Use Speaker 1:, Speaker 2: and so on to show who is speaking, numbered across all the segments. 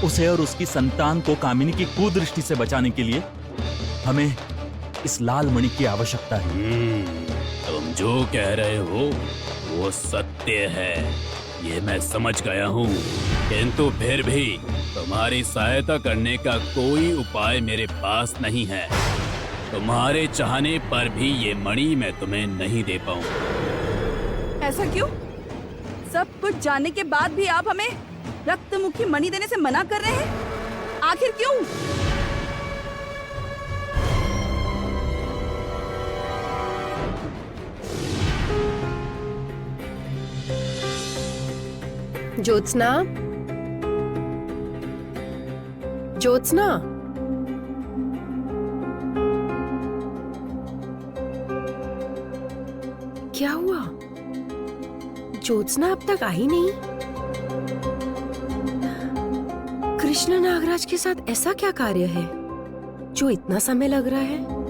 Speaker 1: उसे और उसकी संतान को कामिनी की कुदृष्टि से बचाने के लिए हमें इस लाल मणि की आवश्यकता है।
Speaker 2: तुम जो कह रहे हो वो सत्य है, ये मैं समझ गया हूँ, किंतु फिर भी तुम्हारी सहायता करने का कोई उपाय मेरे पास नहीं है। तुम्हारे चाहने पर भी ये मणि मैं तुम्हें नहीं दे पाऊँ।
Speaker 3: ऐसा क्यों? सब कुछ जानने के बाद भी आप हमें रक्तमुखी मणि देने से मना कर रहे हैं, आखिर क्यों?
Speaker 4: ज्योत्सना, ज्योत्सना, क्या हुआ? ज्योत्सना अब तक आई नहीं। कृष्ण नागराज के साथ ऐसा क्या कार्य है जो इतना समय लग रहा है?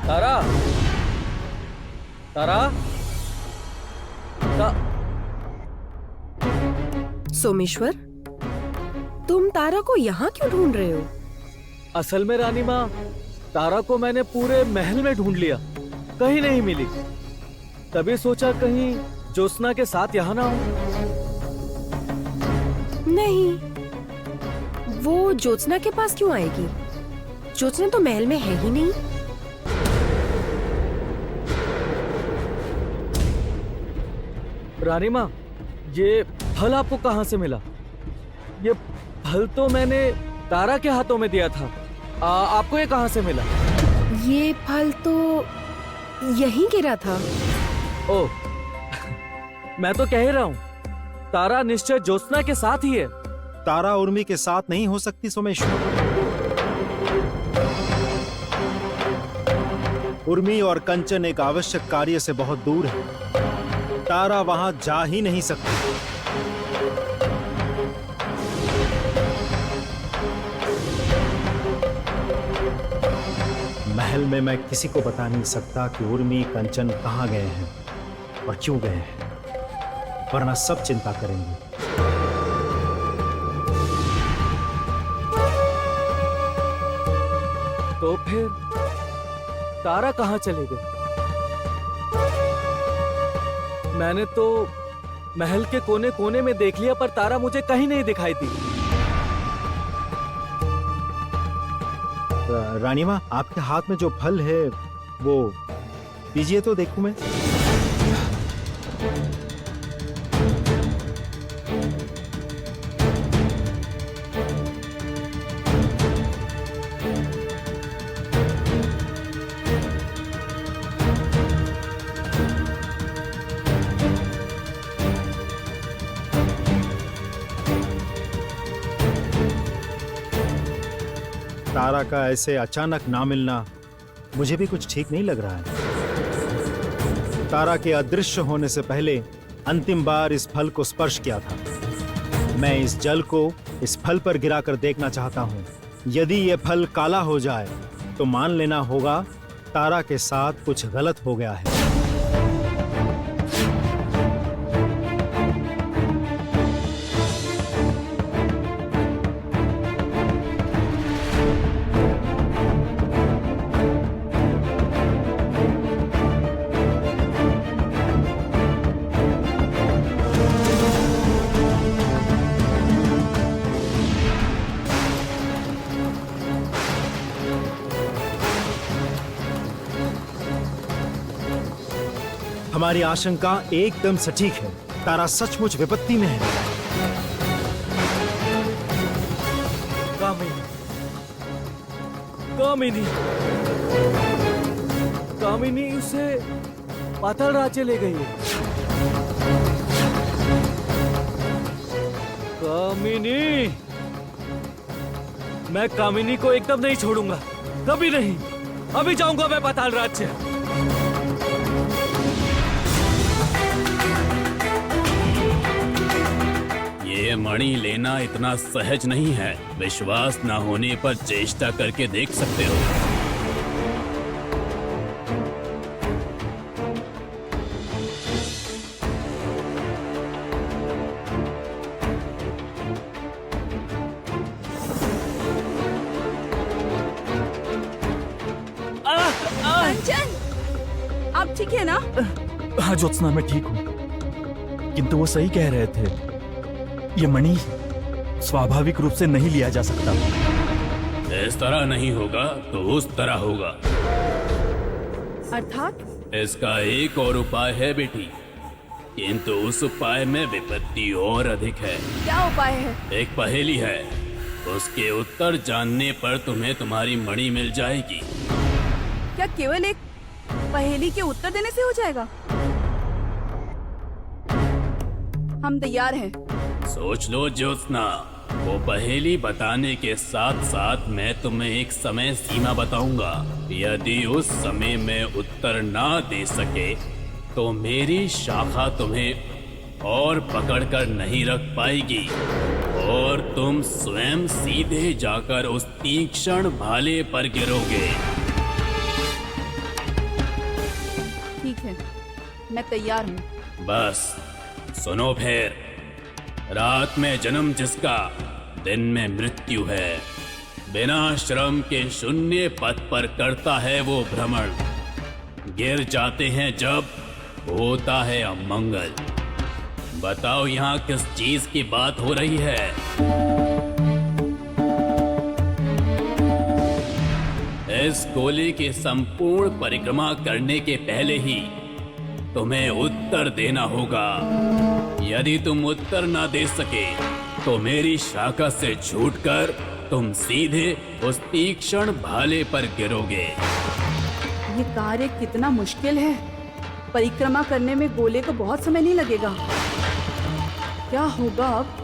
Speaker 5: तारा, तारा,
Speaker 4: सोमेश्वर, तुम तारा को यहाँ क्यों ढूंढ रहे हो?
Speaker 5: असल में रानी माँ, तारा को मैंने पूरे महल में ढूंढ लिया, कहीं नहीं मिली। तभी सोचा कहीं ज्योत्सना के साथ यहाँ ना हो।
Speaker 4: नहीं, वो ज्योत्सना के पास क्यों आएगी? ज्योत्सना तो महल में है ही नहीं।
Speaker 5: रानी माँ, ये फल आपको कहाँ से मिला? ये फल तो मैंने तारा के हाथों में दिया था। आपको ये कहाँ से मिला?
Speaker 4: ये फल तो यहीं गिरा था।
Speaker 5: ओह, मैं तो कह ही रहा हूँ, तारा निश्चय ज्योत्सना के साथ ही है।
Speaker 6: तारा उर्मी के साथ नहीं हो सकती सोमेश्वर। उर्मी और कंचन एक आवश्यक कार्य से बहुत दूर है। तारा वहां जा ही नहीं सकती। महल में मैं किसी को बता नहीं सकता कि उर्मी कंचन कहां गए हैं और क्यों गए हैं, वरना सब चिंता करेंगे।
Speaker 5: तो फिर तारा कहाँ चले गए? मैंने तो महल के कोने कोने में देख लिया, पर तारा मुझे कहीं नहीं दिखाई दी।
Speaker 6: रानी माँ, आपके हाथ में जो फल है वो दीजिए तो देखूं मैं। तारा का ऐसे अचानक ना मिलना मुझे भी कुछ ठीक नहीं लग रहा है। तारा के अदृश्य होने से पहले अंतिम बार इस फल को स्पर्श किया था। मैं इस जल को इस फल पर गिराकर देखना चाहता हूँ। यदि ये फल काला हो जाए तो मान लेना होगा तारा के साथ कुछ गलत हो गया है। हमारी आशंका एकदम सटीक है। तारा सचमुच विपत्ति में है।
Speaker 5: कामिनी, कामिनी, कामिनी उसे पाताल राज्य ले गई है। कामिनी, मैं कामिनी को एकदम नहीं छोड़ूंगा, कभी नहीं। अभी जाऊंगा मैं पाताल राज्य।
Speaker 2: ये मणि लेना इतना सहज नहीं है। विश्वास न होने पर चेष्टा करके देख सकते हो।
Speaker 3: कंचन, आप ठीक है ना?
Speaker 1: हाँ ज्योत्सना, मैं ठीक हूँ, किंतु वो सही कह रहे थे, ये मणि स्वाभाविक रूप से नहीं लिया जा सकता।
Speaker 2: इस तरह नहीं होगा तो उस तरह होगा।
Speaker 3: अर्थात?
Speaker 2: इसका एक और उपाय है बेटी, किंतु उस उपाय में विपत्ति और अधिक है।
Speaker 3: क्या उपाय है?
Speaker 2: एक पहेली है, उसके उत्तर जानने पर तुम्हें तुम्हारी मणि मिल जाएगी।
Speaker 3: क्या केवल एक पहेली के उत्तर देने से हो जाएगा? हम तैयार हैं।
Speaker 2: सोच लो ज्योत्सना, वो पहेली बताने के साथ साथ मैं तुम्हें एक समय सीमा बताऊंगा। यदि उस समय में उत्तर ना दे सके तो मेरी शाखा तुम्हें और पकड़कर नहीं रख पाएगी और तुम स्वयं सीधे जाकर उस तीक्ष्ण भाले पर गिरोगे।
Speaker 3: ठीक है, मैं तैयार हूँ।
Speaker 2: बस सुनो फिर, रात में जन्म जिसका दिन में मृत्यु है, बिना श्रम के शून्य पथ पर करता है वो भ्रमण। गिर जाते हैं जब होता है अमंगल। बताओ यहाँ किस चीज की बात हो रही है? इस गोले की संपूर्ण परिक्रमा करने के पहले ही तुम्हें उत्तर देना होगा। यदि तुम उत्तर ना दे सके तो मेरी शाखा से छूटकर तुम सीधे उस तीक्ष्ण भाले पर गिरोगे।
Speaker 3: ये कार्य कितना मुश्किल है। परिक्रमा करने में गोले को बहुत समय नहीं लगेगा। क्या होगा अब?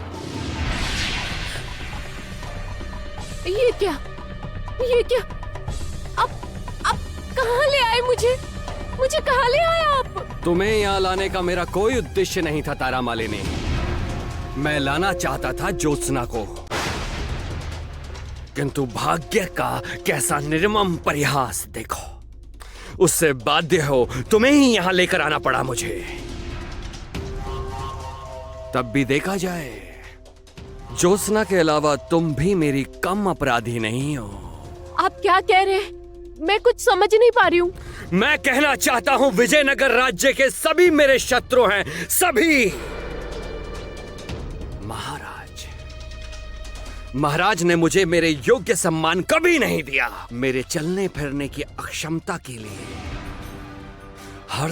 Speaker 4: ये क्या? ये क्या? आप कहाँ ले आए मुझे? मुझे कहाँ ले आए आप?
Speaker 7: तुम्हें यहाँ लाने का मेरा कोई उद्देश्य नहीं था तारा मालिनी। मैं लाना चाहता था ज्योत्सना को, किंतु भाग्य का कैसा निर्मम परिहास देखो। उससे बाध्य हो तुम्हें ही यहां लेकर आना पड़ा मुझे। तब भी देखा जाए, ज्योत्सना के अलावा तुम भी मेरी कम अपराधी नहीं हो।
Speaker 4: आप क्या कह रहे हैं? मैं कुछ समझ नहीं पा रही हूँ।
Speaker 7: मैं कहना चाहता हूं विजयनगर राज्य के सभी मेरे शत्रु हैं, सभी। महाराज ने मुझे मेरे योग्य सम्मान कभी नहीं दिया। मेरे चलने फिरने की अक्षमता के लिए हर